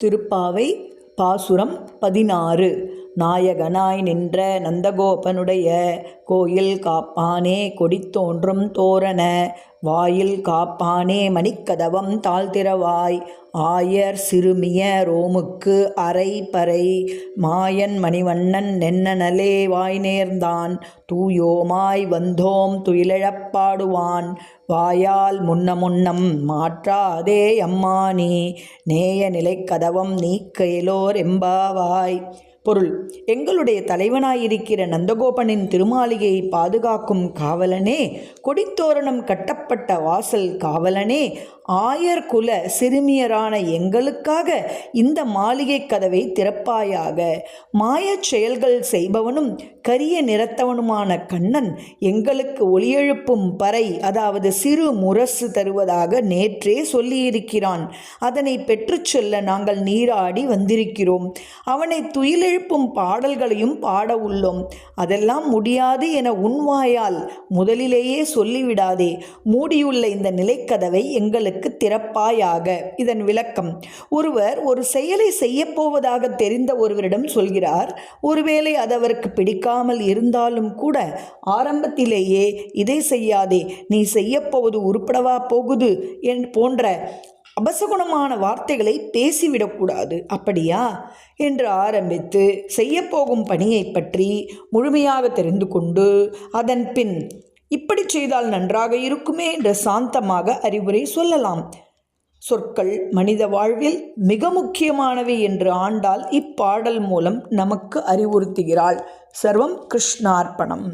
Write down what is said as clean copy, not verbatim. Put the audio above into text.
திருப்பாவை பாசுரம் 16. நாயகனாய் நின்ற நந்தகோபனுடைய கோயில் காப்பானே கொடித்தோன்றும் தோரண வாயில் காப்பானே மணிக்கதவம் தாழ்த்திறவாய் ஆயர் சிறுமிய ரோமுக்கு அரை பறை மாயன் மணிவண்ணன் நென்னனலே வாய் நேர்ந்தான் தூயோமாய் வந்தோம் துயிலெழப்பாடுவான் வாயால் முன்னம் மாற்றாதே அம்மானி நேய நிலைக்கதவம் நீக்கையிலோர் எம்பாவாய். பொருள்: எங்களுடைய தலைவனாயிருக்கிற நந்தகோபனின் திருமாளிகையை பாதுகாக்கும் காவலனே, கொடித்தோரணம் கட்டப்பட்ட வாசல் காவலனே, ஆயர் குல சிறுமியரான எங்களுக்காக இந்த மாளிகை கதவை திறப்பாயாக. மாயச் செயல்கள் செய்பவனும் கரிய நிறத்தவனுமான கண்ணன் எங்களுக்கு ஒளியெழுப்பும் பறை, அதாவது சிறு முரசு தருவதாக நேற்றே சொல்லியிருக்கிறான். அதனை பெற்றுச் செல்ல நாங்கள் நீராடி வந்திருக்கிறோம். அவனை துயிலெழுப்பும் பாடல்களையும் பாட உள்ளோம். அதெல்லாம் முடியாது என உன்வாயால் முதலிலேயே சொல்லிவிடாதே. மூடியுள்ள இந்த நிலைக்கதவை எங்களுக்கு திறப்பாயாக. இதன் விளக்கம்: ஒருவர் ஒரு செயலை செய்யப்போவதாக தெரிந்த ஒருவரிடம் சொல்கிறார். ஒருவேளை அது அவருக்கு பிடிக்காமல் இருந்தாலும் கூட ஆரம்பத்திலேயே இதை செய்யாதே, நீ செய்யப்போவது உருப்படவா போகுது போன்ற அபசகுணமான வார்த்தைகளை பேசிவிடக்கூடாது. அப்படியா என்று ஆரம்பித்து செய்யப்போகும் பணியை பற்றி முழுமையாக தெரிந்து கொண்டு அதன் பின் இப்படி செய்தால் நன்றாக இருக்குமே என்று சாந்தமாக அறிவுரை சொல்லலாம். சொற்கள் மனித வாழ்வில் மிக முக்கியமானவை என்று ஆண்டாள் இப்பாடல் மூலம் நமக்கு அறிவுறுத்துகிறாள். சர்வம் கிருஷ்ணார்ப்பணம்.